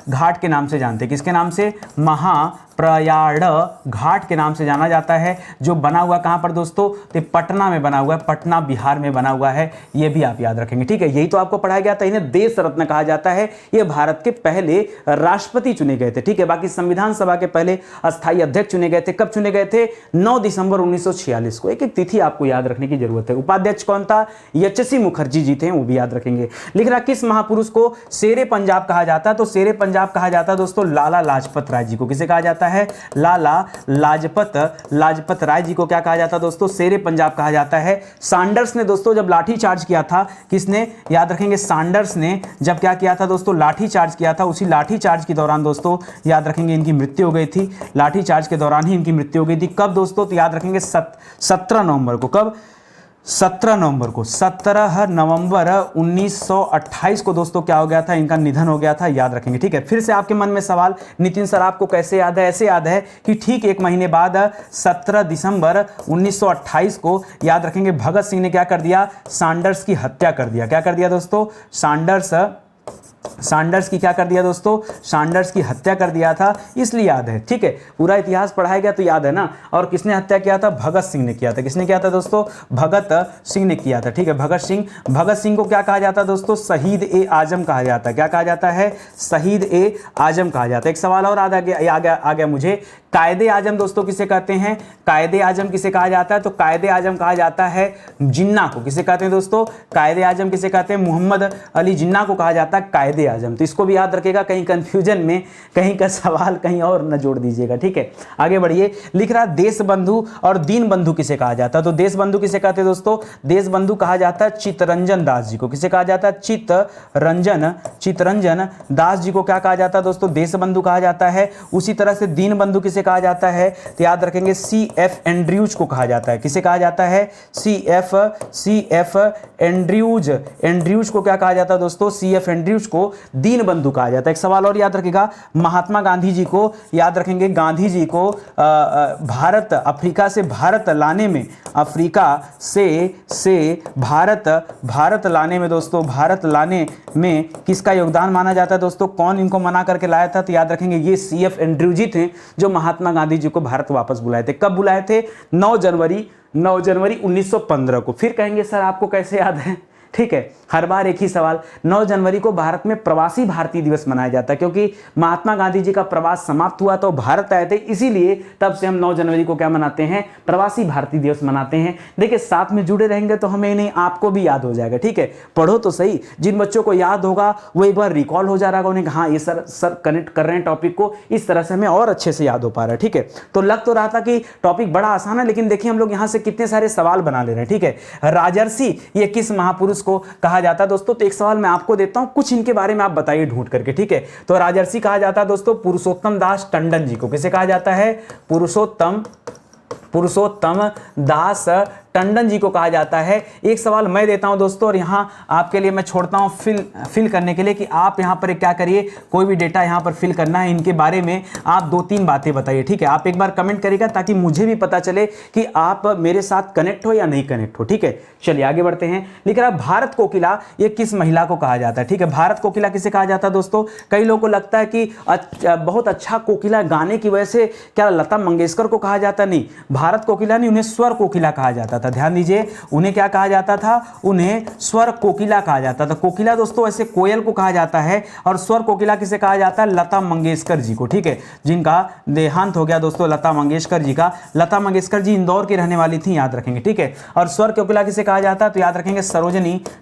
घाट के नाम से जानते हैं। किसके नाम से, महाप्रयाण घाट के नाम से जाना जाता है। जो बना हुआ कहां पर दोस्तों, तो पटना में बना हुआ है, पटना बिहार में बना हुआ है, ये भी आप याद रखेंगे, ठीक है। यही तो आपको पढ़ाया गया था, इन्हें देश रत्न कहा जाता है। ये भारत के पहले राष्ट्रपति चुने गए थे, ठीक है। बाकी संविधान सभा के पहले अस्थायी अध्यक्ष चुने गए थे। कब चुने गए थे, 9 दिसंबर 1946 को। एक एक तिथि आपको याद रखने की जरूरत है। उपाध्यक्ष कौन था, एच.सी. मुखर्जी जी थे, वो भी याद रखेंगे। लिख रहा किस महापुरुष को शेरे पंजाब कहा जाता है, तो शेरे पंजाब कहा जाता है दोस्तों लाला लाजपत राय जी को। किसे कहा जाता है, लाला लाजपत राय जी को क्या कहा जाता है दोस्तों, शेरे पंजाब कहा जाता है। सैंडर्स ने दोस्तों जब लाठी चार्ज किया था, किसने, याद रखेंगे सैंडर्स ने जब क्या किया था दोस्तों, लाठी चार्ज किया था, उसी लाठी चार्ज के दौरान दोस्तों याद रखेंगे इनकी मृत्यु हो गई थी। लाठी चार्ज के दौरान ही इनकी मृत्यु हो गई थी। कब दोस्तों, तो याद रखेंगे 17 नवंबर को। कब, 17 नवंबर 1928 को दोस्तों क्या हो गया था, इनका निधन हो गया था, याद रखेंगे, ठीक है। फिर से आपके मन में सवाल, नितिन सर आपको कैसे याद है, ऐसे याद है कि ठीक एक महीने बाद 17 दिसंबर 1928 को याद रखेंगे भगत सिंह ने क्या कर दिया, सैंडर्स की हत्या कर दिया। क्या कर दिया दोस्तों, सैंडर्स की क्या कर दिया दोस्तों, सैंडर्स की हत्या कर दिया था, इसलिए याद है, ठीक है। पूरा इतिहास पढ़ाया गया तो याद है ना। और किसने हत्या किया था, भगत सिंह ने किया था। किसने किया था दोस्तों, भगत सिंह ने किया था, ठीक है। भगत सिंह को क्या कहा जाता है दोस्तों, शहीद ए आजम कहा जाता है। क्या कहा जाता है, शहीद ए आजम कहा जाता है। एक सवाल और आ गया मुझे, कायदे आजम दोस्तों किसे कहते हैं, कायदे आजम किसे कहा जाता है, तो कायदे आजम कहा जाता है जिन्ना को। किसे कहते हैं दोस्तों, कायदे आजम किसे कहते हैं, मोहम्मद अली जिन्ना को कहा जाता है कायदे आजम। तो इसको भी याद रखिएगा, कहीं कंफ्यूजन में कहीं का सवाल कहीं और न जोड़ दीजिएगा, ठीक है। आगे बढ़िए। लिख रहा देश बंधु और दीन बंधु किसे कहा जाता है, तो देश बंधु किसे कहते हैं दोस्तों, देश बंधु कहा जाता है चित्तरंजन दास जी को। किसे कहा जाता है, चित्तरंजन दास जी को क्या कहा जाता है दोस्तों, देश बंधु कहा जाता है। उसी तरह से दीन बंधु किसे कहा जाता है, तो याद रखेंगे C.F. एंड्रयूज को कहा जाता है। किसे कहा जाता है, C.F. एंड्रयूज को क्या कहा जाता है दोस्तों, C.F. एंड्रयूज को दीन बंधु कहा जाता है। एक सवाल और याद रखिएगा, महात्मा गांधी जी को याद रखेंगे, गांधी जी को अफ्रीका से भारत लाने में, अफ्रीका से भारत लाने में दोस्तों, भारत लाने में किसका योगदान माना जाता है दोस्तों, कौन इनको मना करके लाया था, तो याद रखेंगे ये C.F. एंड्रयूज जी थे जो महात्मा गांधी जी को भारत वापस बुलाए थे। कब बुलाए थे, 9 जनवरी 1915 को। फिर कहेंगे सर आपको कैसे याद है, ठीक है। हर बार एक ही सवाल, 9 जनवरी को भारत में प्रवासी भारतीय दिवस मनाया जाता है क्योंकि महात्मा गांधी जी का प्रवास समाप्त हुआ तो भारत आए थे, इसीलिए तब से हम 9 जनवरी को क्या मनाते हैं, प्रवासी भारतीय दिवस मनाते हैं। देखिए साथ में जुड़े रहेंगे तो हमें नहीं आपको भी याद हो जाएगा, ठीक है। पढ़ो तो सही, जिन बच्चों को याद होगा वो एक बार रिकॉल हो जा रहा होगा, उन्हें हाँ ये सर कनेक्ट कर रहे हैं टॉपिक को, इस तरह से हमें और अच्छे से याद हो पा रहा है, ठीक है। तो लग तो रहा था कि टॉपिक बड़ा आसान है, लेकिन देखिए हम लोग यहाँ से कितने सारे सवाल बना ले रहे हैं, ठीक है। राजर्षि ये किस महापुरुष को कहा जाता है दोस्तों, तो एक सवाल मैं आपको देता हूं, कुछ इनके बारे में आप बताइए ढूंढ करके, ठीक है। तो राजर्षि कहा जाता है दोस्तों पुरुषोत्तम दास टंडन जी को। किसे कहा जाता है, पुरुषोत्तम पुरुषोत्तम दास टंडन जी को कहा जाता है। एक सवाल मैं देता हूं दोस्तों और यहां आपके लिए मैं छोड़ता हूं फिल करने के लिए कि आप यहां पर क्या करिए, कोई भी डेटा यहां पर फिल करना है, इनके बारे में आप 2-3 बातें बताइए, ठीक है। आप एक बार कमेंट करिएगा ताकि मुझे भी पता चले कि आप मेरे साथ कनेक्ट हो या नहीं कनेक्ट हो, ठीक है। चलिए आगे बढ़ते हैं। लिख रहा है भारत कोकिला, ये किस महिला को कहा जाता है, ठीक है। भारत कोकिला किसे कहा जाता है दोस्तों? कई लोगों को लगता है कि बहुत अच्छा कोकिला गाने की वजह से क्या लता मंगेशकर को कहा जाता, नहीं, भारत कोकिला नहीं, उन्हें स्वर कोकिला कहा जाता था। ध्यान दीजिए, उन्हें क्या कहा जाता था? उन्हें स्वर कोकिला कहा जाता था। कोकिला दोस्तों ऐसे कोयल को कहा जाता है और स्वर कोकिला किसे कहा जाता है? लता मंगेशकर जी को, ठीक है, जिनका देहांत हो गया दोस्तों लता मंगेशकर जी का। लता मंगेशकर जी इंदौर की रहने वाली थी, याद रखेंगे, ठीक है। और स्वर कोकिला किसे कहा जाता है? तो याद रखेंगे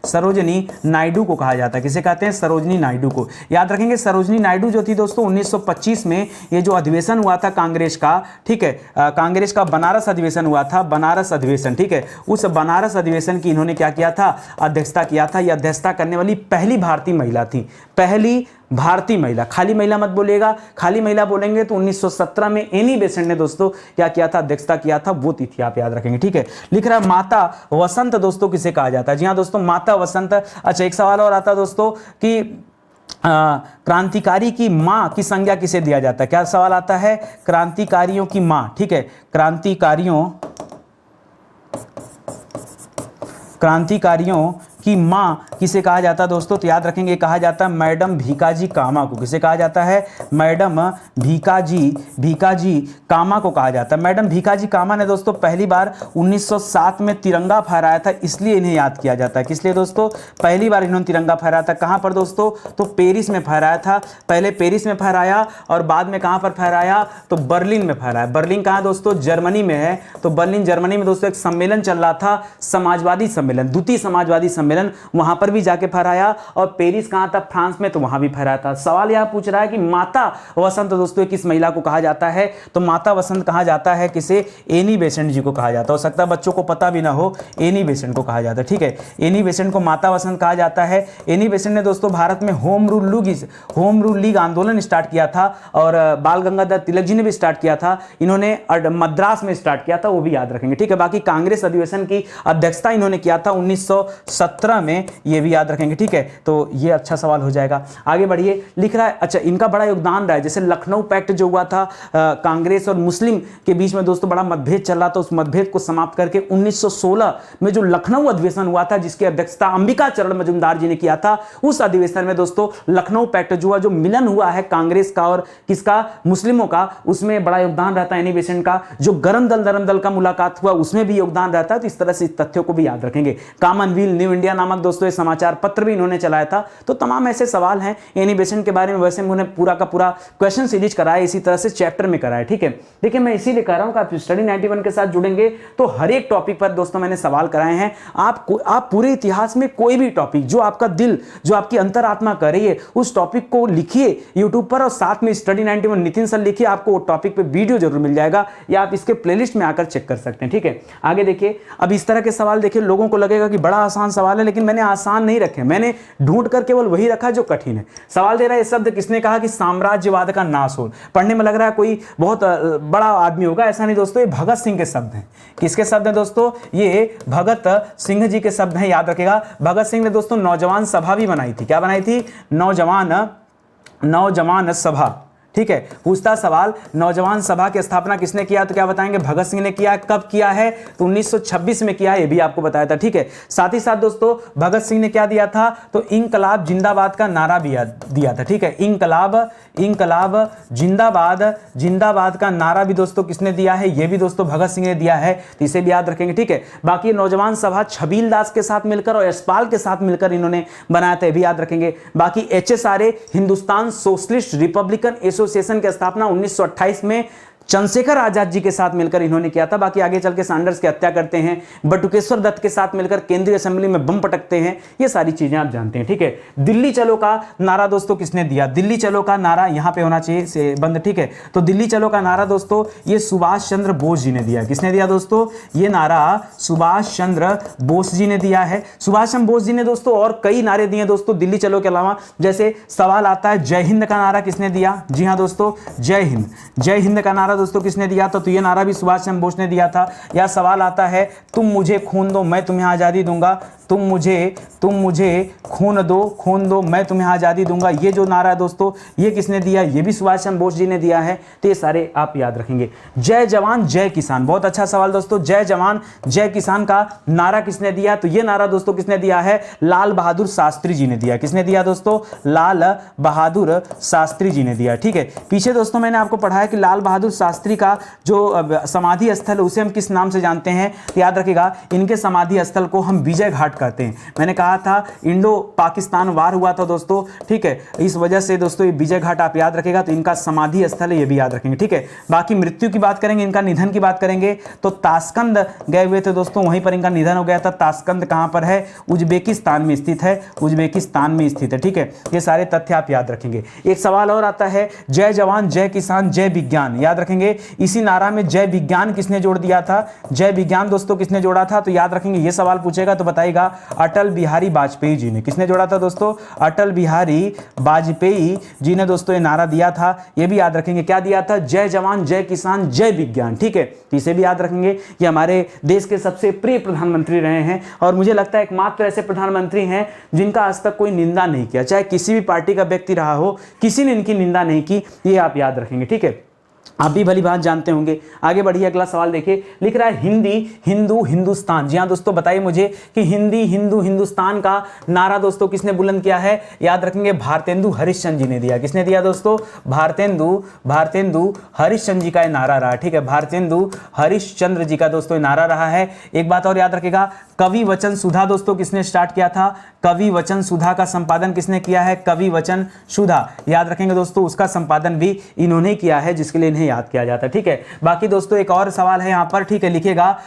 सरोजनी नायडू को कहा जाता है। किसे कहते हैं? सरोजनी नायडू को। याद रखेंगे सरोजनी नायडू जो थी दोस्तों 1925 में ये जो अधिवेशन हुआ था कांग्रेस का, ठीक है, कांग्रेस का बनारस अधिवेशन हुआ था, बनारस अधिवेशन, ठीक है। उस बनारस अधिवेशन की इन्होंने क्या किया था? अध्यक्षता किया था। यह अध्यक्षता करने वाली पहली भारतीय महिला थी, पहली भारतीय महिला। खाली महिला मत बोलिएगा, खाली महिला बोलेंगे तो 1917 में एनी बेसेंट ने दोस्तों क्या किया था? अध्यक्षता किया था, वो तिथि आप याद रखेंगे, ठीक है। लिख रहा है माता वसंत दोस्तों किसे कहा जाता है? जी हाँ दोस्तों, माता वसंत। अच्छा एक सवाल और आता है दोस्तों कि क्रांतिकारी की मां की संज्ञा किसे दिया जाता है? क्या सवाल आता है? क्रांतिकारियों की मां, ठीक है, क्रांतिकारियों की मां किसे कहा जाता है दोस्तों? तो याद रखेंगे कहा जाता है मैडम भीकाजी कामा को। किसे कहा जाता है? मैडम भीकाजी कामा को कहा जाता है। मैडम भीकाजी कामा ने दोस्तों पहली बार 1907 में तिरंगा फहराया था, इसलिए इन्हें याद किया जाता है। किस लिए दोस्तों? पहली बार इन्होंने तिरंगा फहराया था। कहां पर दोस्तों? तो पेरिस में फहराया था। पहले पेरिस में फहराया और बाद में कहां पर फहराया? तो बर्लिन में फहराया। बर्लिन कहां दोस्तों? जर्मनी में है। तो बर्लिन जर्मनी में दोस्तों एक सम्मेलन चल रहा था, समाजवादी सम्मेलन, द्वितीय समाजवादी सम्मेलन, वहां पर भी जाके फहराया। और पेरिस कहां था? फ्रांस में, तो वहां भी फहराया था। सवाल यह पूछ रहा है कि माता वसंत दोस्तों किस महिला को कहा जाता है? तो माता वसंत कहा जाता है किसे? एनी बेसेंट जी को कहा जाता है। हो सकता है बच्चों को पता भी ना हो, एनी बेसेंट को कहा जाता है, ठीक है। एनी बेसेंट को माता वसंत कहा जाता है। एनी बेसेंट ने दोस्तों भारत में होम रूल लीग आंदोलन स्टार्ट किया था और बाल गंगाधर तिलक जी ने भी स्टार्ट किया था। इन्होंने मद्रास में स्टार्ट किया था, वो भी याद रखेंगे, ठीक है। बाकी कांग्रेस अधिवेशन की अध्यक्षता इन्होंने किया था 1917 में, ये भी याद रखेंगे, ठीक है। तो ये अच्छा सवाल हो जाएगा। आगे बढ़िए। लिख रहा है अच्छा इनका बड़ा योगदान रहा है, जैसे लखनऊ पैक्ट जो हुआ था कांग्रेस और मुस्लिम के बीच में दोस्तों बड़ा मतभेद चल रहा था, उस मतभेद को समाप्त करके 1916 में जो लखनऊ अधिवेशन हुआ था जिसकी अध्यक्षता अंबिका चरण मजूमदार जी ने किया था, उस अधिवेशन में दोस्तों लखनऊ पैक्ट जो मिलन हुआ है कांग्रेस का और किसका? मुस्लिमों का, उसमें बड़ा योगदान रहता है एनी बेसेंट का। जो गरम दल का मुलाकात हुआ उसमें भी योगदान रहता है। तो इस तरह से इस तथ्यों को भी याद रखेंगे। कॉमनवेल्थ न्यू इंडिया नामक दोस्तों ये समाचार पत्र भी इन्होंने चलाया था। तो तमाम ऐसे सवाल हैं एनी बेसेंट के बारे में। वैसे उन्होंने पूरा का पूरा क्वेश्चन सीरीज कराया, इसी तरह से चैप्टर में कराया, ठीक है। देखिए मैं इसीलिए कह रहा हूं कि आप स्टडी 91 के साथ जुड़ेंगे तो हर एक टॉपिक पर दोस्तों मैंने सवाल कराए हैं। आप पूरे इतिहास में कोई भी टॉपिक जो आपका दिल, जो आपकी अंतरात्मा कर रही है, उस टॉपिक को लिखिए यूट्यूब पर और साथ में स्टडी 91 नितिन सर लिखिए, आपको वो टॉपिक पे वीडियो जरूर मिल जाएगा या आप इसके प्लेलिस्ट में आकर चेक कर सकते हैं, ठीक है। आगे देखिए, अब इस तरह के सवाल देखिए लोगों को लगेगा कि बड़ा आसान सवाल है, लेकिन मैंने आसान नहीं रखे, मैंने ढूंढ कर केवल वही रखा जो कठिन है। सवाल दे रहा है, शब्द किसने कहा कि साम्राज्यवाद का नाश हो? पढ़ने में लग रहा है कोई बहुत बड़ा आदमी होगा, ऐसा नहीं दोस्तों, ये भगत सिंह के शब्द हैं। किसके शब्द हैं दोस्तों? ये भगत सिंह जी के शब्द हैं, याद रखेगा। भगत सिंह ने दोस्तों नौजवान सभा भी बनाई थी। क्या बनाई थी? नौजवान सभा, ठीक है। पूछता सवाल, नौजवान सभा की स्थापना किसने किया? तो क्या बताएंगे? भगत सिंह ने किया। कब किया है? तो 1926 में किया है, ये भी आपको बताया था, ठीक है। साथ ही साथ दोस्तों भगत सिंह ने क्या दिया था? तो इंकलाब जिंदाबाद का नारा भी दिया था, ठीक है। इंकलाब जिंदाबाद का नारा भी दोस्तों किसने दिया है? ये भी दोस्तों भगत सिंह ने दिया है, तो इसे भी याद रखेंगे, ठीक है। बाकी नौजवान सभा छबील दास के साथ मिलकर और यशपाल के साथ मिलकर इन्होंने बनाया था, ये भी याद रखेंगे। बाकी HSRA Hindustan socialist Republican association की स्थापना 1928 में चंद्रशेखर आजाद जी के साथ मिलकर इन्होंने किया था। बाकी आगे चल के सैंडर्स की हत्या करते हैं, बटुकेश्वर दत्त के साथ मिलकर केंद्रीय असेंबली में बम पटकते हैं, ये सारी चीजें आप जानते हैं, ठीक है। दिल्ली चलो का नारा दोस्तों किसने दिया? दिल्ली चलो का नारा यहां पे होना चाहिए से बंद, ठीक है। तो दिल्ली चलो का नारा दोस्तों ये सुभाष चंद्र बोस जी ने दिया। किसने दिया दोस्तों? ये नारा सुभाष चंद्र बोस जी ने दिया है। सुभाष चंद्र बोस जी ने दोस्तों और कई नारे दिए दोस्तों दिल्ली चलो के अलावा। जैसे सवाल आता है जय हिंद का नारा किसने दिया? जी हाँ दोस्तों, जय हिंद का नारा दोस्तों किसने दिया था? तो ये नारा भी सुभाष चंद्र बोस ने दिया था। या सवाल आता है, तुम मुझे खून दो मैं तुम्हें आज़ादी दूंगा, तुम मुझे खून दो मैं तुम्हें आज़ादी दूंगा, ये जो नारा है दोस्तों ये किसने दिया? ये भी सुभाष चंद्र बोस जी ने दिया है। तो ये सारे आप याद रखेंगे। जय जवान जय किसान, बहुत अच्छा सवाल दोस्तों। जय जवान जय किसान का नारा किसने दिया? तो ये नारा दोस्तों किसने दिया है? लाल बहादुर शास्त्री जी ने दिया। किसने दिया दोस्तों? लाल बहादुर शास्त्री जी ने दिया। ठीक है, पीछे दोस्तों मैंने आपको पढ़ाया कि लाल बहादुर शास्त्री का जो समाधि स्थल है उसे हम किस नाम से जानते हैं? याद रखिएगा, इनके समाधि स्थल को हम विजय घाट कहते हैं। मैंने कहा था इंडो पाकिस्तान वार हुआ था दोस्तों, ठीक है, इस वजह से दोस्तों ये विजय घाट आप याद रखिएगा। तो इनका समाधि स्थल है, ये भी याद रखेंगे। ठीक है, बाकी मृत्यु की बात करेंगे, इनका निधन की बात करेंगे तो ताशकंद गए हुए थे दोस्तों, वहीं पर इनका निधन हो गया था। ताशकंद कहां पर है? उज्बेकिस्तान में स्थित है, उज्बेकिस्तान में स्थित है। ठीक है, ये सारे तथ्य आप याद रखेंगे। एक सवाल और आता है, जय जवान जय किसान जय विज्ञान, याद रखेंगे इसी नारा में जय विज्ञान किसने जोड़ दिया था? जय विज्ञान दोस्तों किसने जोड़ा था? तो याद रखेंगे, ये सवाल पूछेगा तो बताइएगा अटल बिहारी वाजपेयी जी ने। किसने जोड़ा था दोस्तों? अटल बिहारी वाजपेयी जी ने दोस्तों ये नारा दिया था। ये भी याद रखेंगे, क्या दिया था? जय जवान जय किसान जय विज्ञान। ठीक है, तो इसे भी याद रखेंगे। ये हमारे देश के सबसे प्रिय प्रधानमंत्री रहे हैं और मुझे लगता है एकमात्र ऐसे प्रधानमंत्री हैं जिनका आज तक कोई निंदा नहीं किया, चाहे किसी भी पार्टी का व्यक्ति रहा हो, किसी ने इनकी निंदा नहीं की। ये आप याद रखेंगे। ठीक है, आप भी भली बात जानते होंगे। आगे बढ़िए, अगला सवाल देखिए, लिख रहा है हिंदी हिंदू हिंदुस्तान। जी हाँ दोस्तों, बताइए मुझे कि हिंदी हिंदू हिंदुस्तान का नारा दोस्तों किसने बुलंद किया है? याद रखेंगे, भारतेंदु हरिश्चंद्र जी ने दिया। किसने दिया दोस्तों? भारतेंदु हरिश्चंद्र जी का नारा रहा। ठीक है, भारतेंदु हरिश्चंद्र जी का दोस्तों नारा रहा है। एक बात और याद रखेगा, कवि वचन सुधा दोस्तों किसने स्टार्ट किया था? कवि वचन सुधा का संपादन किसने किया है? कवि वचन सुधा, याद रखेंगे दोस्तों, उसका संपादन भी इन्होंने किया है, जिसके लिए इन्हें याद किया जाता है। ठीक है, बाकी दोस्तों एक और सवाल है यहाँ पर। ठीक है, लिखिएगा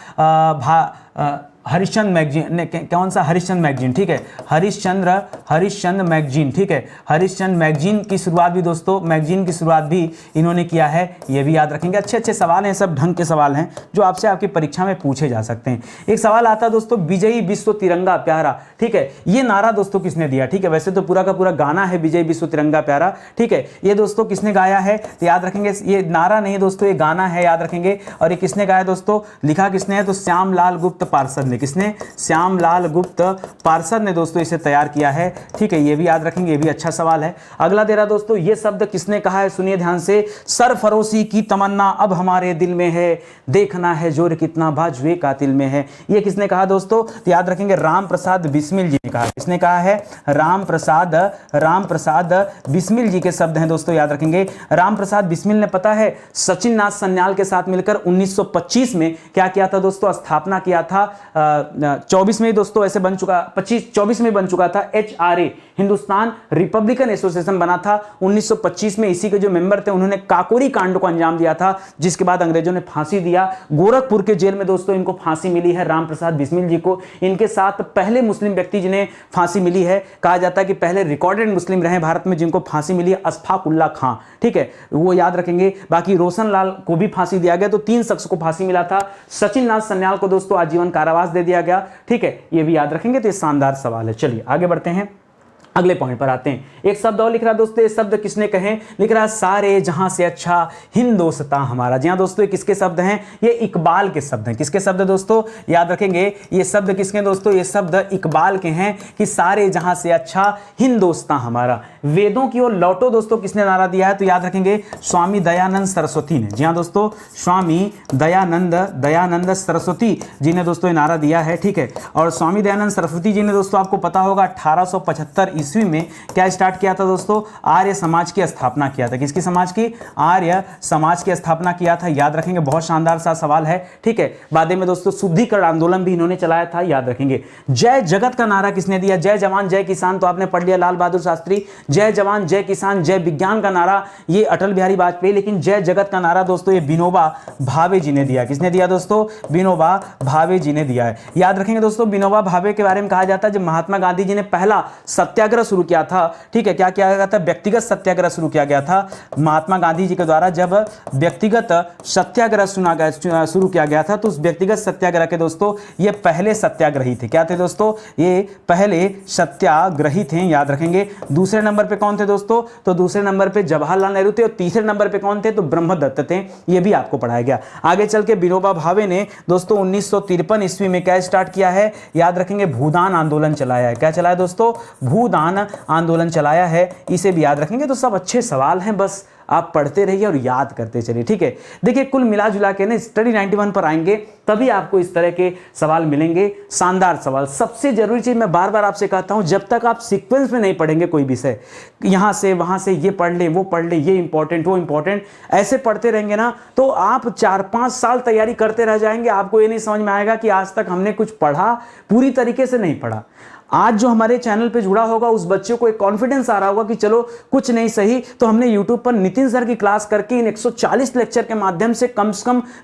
हरिश्चंद्र मैगजीन, कौन सा? हरिश्चंद्र मैगजीन। ठीक है, हरिश्चंद्र मैगजीन। ठीक है, हरिश्चंद्र मैगजीन की शुरुआत भी दोस्तों, मैगजीन की शुरुआत भी इन्होंने किया है। ये भी याद रखेंगे। अच्छे अच्छे सवाल हैं, सब ढंग के सवाल हैं जो आपसे आपकी परीक्षा में पूछे जा सकते हैं। एक सवाल आता है दोस्तों, विजयी विश्व तिरंगा प्यारा। ठीक है, ये नारा दोस्तों किसने दिया? ठीक है, वैसे तो पूरा का पूरा गाना है विजयी विश्व तिरंगा प्यारा। ठीक है, ये दोस्तों किसने गाया है? तो याद रखेंगे, ये नारा नहीं दोस्तों, ये गाना है, याद रखेंगे। और ये किसने गाया दोस्तों? लिखा किसने है? तो श्यामलाल गुप्त पार्षद ने। किसने? श्यामलाल गुप्त पार्षद ने दोस्तों इसे तैयार किया है। ठीक है, ये भी याद रखेंगे, ये भी अच्छा सवाल है। अगला दे रहा दोस्तों, ये शब्द किसने कहा है? सुनिए ध्यान से, सरफरोशी की तमन्ना अब हमारे दिल में है, देखना है जोर कितना बाजुए कातिल में है। ये किसने कहा दोस्तों? तो याद रखेंगे, राम प्रसाद बिस्मिल जी ने कहा। किसने कहा है? राम प्रसाद बिस्मिल जी के शब्द हैं दोस्तों, याद रखेंगे। राम प्रसाद बिस्मिल ने, पता है, सचिन नाथ सन्याल के साथ मिलकर 1925 में क्या किया था दोस्तों? स्थापना किया था। 24 में दोस्तों ऐसे बन चुका, 24 में बन चुका था HRA, हिंदुस्तान रिपब्लिकन एसोसिएशन बना था 1925 में। इसी के जो मेंबर थे उन्होंने काकोरी कांड को अंजाम दिया था, जिसके बाद अंग्रेजों ने फांसी दिया। गोरखपुर के जेल में दोस्तों इनको फांसी मिली है, राम प्रसाद बिस्मिल जी को। इनके साथ पहले मुस्लिम व्यक्ति जिन्हें फांसी मिली है, कहा जाता है कि पहले रिकॉर्डेड मुस्लिम रहे भारत में जिनको फांसी मिली है, अशफाक उल्लाह खां। ठीक है, वो याद रखेंगे। बाकी रोशन लाल को भी फांसी दिया गया, तो 3 शख्स को फांसी मिला था। सचिन नाथ सन्याल को दोस्तों आजीवन कारावास दे दिया गया। ठीक है, ये भी याद रखेंगे। तो ये शानदार सवाल है। चलिए आगे बढ़ते हैं, अगले पॉइंट पर आते हैं। एक शब्द और लिख रहा है दोस्तों, ये शब्द किसने कहे? लिख रहा है, सारे जहां से अच्छा हिंदोस्तां हमारा। जी हाँ दोस्तों, ये किसके शब्द हैं? ये इकबाल के शब्द हैं। किसके शब्द दोस्तों? याद रखेंगे, ये शब्द किसके दोस्तों? ये शब्द इकबाल के हैं कि सारे जहां से अच्छा हिंदोस्तां हमारा। वेदों की ओर लौटो दोस्तों किसने नारा दिया है? तो याद रखेंगे, स्वामी दयानंद सरस्वती ने। जी हाँ दोस्तों, स्वामी दयानंद सरस्वती जी ने दोस्तों ये नारा दिया है। ठीक है, और स्वामी दयानंद सरस्वती जी ने दोस्तों आपको पता होगा 1875 ईस्वी में क्या स्टार्ट किया था दोस्तों? आर्य समाज की स्थापना किया था। किसकी समाज की? आर्य समाज की स्थापना किया था। याद रखेंगे, बहुत शानदार सा सवाल है। ठीक है, बाद में दोस्तों शुद्धिकरण आंदोलन भी इन्होंने चलाया था, याद रखेंगे। जय जगत का नारा किसने दिया? जय जवान जय किसान तो आपने पढ़ लिया, लाल बहादुर शास्त्री। जय जवान जय किसान जय विज्ञान का नारा ये अटल बिहारी वाजपेयी। लेकिन जय जगत का नारा दोस्तों ये विनोबा भावे जी ने दिया। किसने दिया दोस्तों? विनोबा भावे जी ने दिया है। याद रखेंगे दोस्तों, विनोबा भावे के बारे में कहा जाता है जब महात्मा गांधी जी ने पहला सत्याग्रह सत्याग्रह शुरू किया था, ठीक है, क्या किया गया था, व्यक्तिगत सत्याग्रह शुरू किया गया था महात्मा गांधी जी के द्वारा। जब व्यक्तिगत सत्याग्रह शुरू किया गया था तो उस व्यक्तिगत सत्याग्रह के दोस्तों ये पहले सत्याग्रही थे। क्या थे दोस्तों, ये पहले सत्याग्रही थे, याद रखेंगे। दूसरे नंबर पे कौन थे दोस्तों, तो दूसरे नंबर पे जवाहरलाल नेहरू थे, और तीसरे नंबर पे कौन थे, तो ब्रह्मदत्त थे, ये भी आपको पढ़ाया गया। आगे चल के विनोबा भावे ने दोस्तों 1953 ईस्वी में क्या स्टार्ट किया है, याद रखेंगे, भूदान आंदोलन चलाया है। क्या चलाया दोस्तों, भूदान आंदोलन चलाया है, इसे भी याद रखेंगे। तो सब अच्छे सवाल हैं, बस आप पढ़ते रहिए और याद करते चलिए, ठीक है। देखिए कुल मिला जुला के ना स्टडी 91 पर आएंगे तभी आपको इस तरह के सवाल मिलेंगे, शानदार सवाल। सबसे जरूरी चीज मैं बार बार आपसे कहता हूं, जब तक आप सीक्वेंस में नहीं पढ़ेंगे कोई विषय, यहां से वहां से ये पढ़ ले वो पढ़ ले, ये इंपॉर्टेंट वो इंपॉर्टेंट, ऐसे पढ़ते रहेंगे ना तो आप 4-5 साल तैयारी करते रह जाएंगे। आपको ये नहीं समझ में आएगा कि आज तक हमने कुछ पढ़ा, पूरी तरीके से नहीं पढ़ा। आज जो हमारे चैनल पे जुड़ा होगा उस बच्चे को एक कॉन्फिडेंस आ रहा होगा कि चलो कुछ नहीं सही तो हमने यूट्यूब पर नितिन सर की क्लास करके इन 140 लेक्चर के माध्यम से कम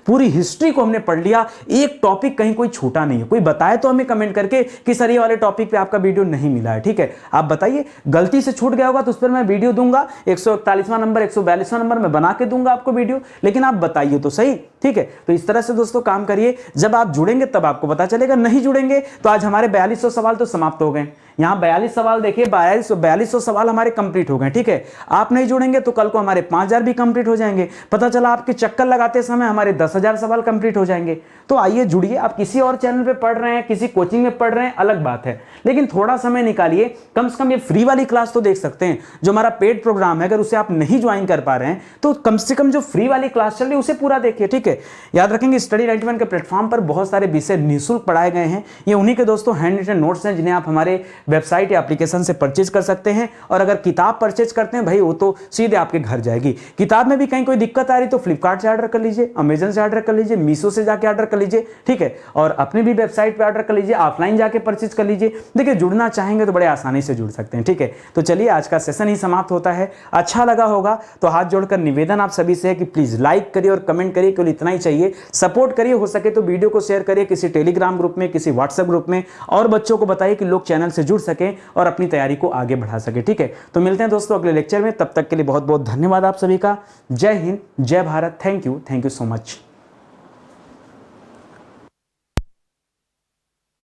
पूरी हिस्ट्री को हमने पढ़ लिया, एक टॉपिक कहीं कोई छूटा नहीं है। कोई बताए तो हमें कमेंट करके कि सर ये वाले टॉपिक पे आपका वीडियो नहीं मिला है, ठीक है, आप बताइए। गलती से छूट गया होगा तो उस पर मैं वीडियो दूंगा, 141वां नंबर 142वां नंबर मैं बना के दूंगा आपको वीडियो, लेकिन आप बताइए तो सही, ठीक है। तो इस तरह से दोस्तों काम करिए, जब आप जुड़ेंगे तब आपको पता चलेगा, नहीं जुड़ेंगे तो आज हमारे 4200 सवाल तो समाप्त हो गए। यहां 42 सवाल देखिए, 4200 सवाल हमारे कंप्लीट हो गए, ठीक है। आप नहीं जुड़ेंगे तो कल को हमारे 5000 भी कंप्लीट हो जाएंगे। पता चला आपके चक्कर लगाते समय हमारे 10,000 सवाल कंप्लीट हो जाएंगे। तो आइए जुड़िए। आप किसी और चैनल पे पढ़ रहे हैं, किसी कोचिंग में पढ़ रहे हैं, अलग बात है, लेकिन थोड़ा समय निकालिए, कम से कम ये फ्री वाली क्लास तो देख सकते हैं। जो हमारा पेड प्रोग्राम है अगर उसे आप नहीं ज्वाइन कर पा रहे हैं तो कम से कम जो फ्री वाली क्लास चल रही है उसे पूरा देखिए, ठीक है। याद रखेंगे स्टडी 91 के प्लेटफॉर्म पर बहुत सारे विषय निःशुल्क पढ़ाए गए हैं। ये उन्हीं के दोस्तों हैंड रिटन नोट्स हैं जिन्हें आप हमारे वेबसाइट या एप्लीकेशन से परचेज कर सकते हैं। और अगर किताब परचेज करते हैं भाई वो तो सीधे आपके घर जाएगी। किताब में भी कहीं कोई दिक्कत आ रही तो फ्लिपकार्ट से ऑर्डर कर लीजिए, अमेजन से ऑर्डर कर लीजिए, मीशो से जाके ऑर्डर कर लीजिए, ठीक है। और अपने भी वेबसाइट पे ऑर्डर कर लीजिए, ऑफलाइन जाके परचेज कर लीजिए। देखिए जुड़ना चाहेंगे तो बड़े आसानी से जुड़ सकते हैं, ठीक है। तो चलिए आज का सेशन ही समाप्त होता है। अच्छा लगा होगा तो हाथ जोड़कर निवेदन आप सभी से है कि प्लीज लाइक करिए और कमेंट करिए, केवल इतना ही चाहिए। सपोर्ट करिए, हो सके तो वीडियो को शेयर करिए किसी टेलीग्राम ग्रुप में, किसी व्हाट्सएप ग्रुप में, और बच्चों को बताइए कि लोग चैनल से जुड़ सकें और अपनी तैयारी को आगे बढ़ा सके, ठीक है। तो मिलते हैं दोस्तों अगले लेक्चर में, तब तक के लिए बहुत बहुत धन्यवाद आप सभी का। जय हिंद, जय Bharat, thank you so much.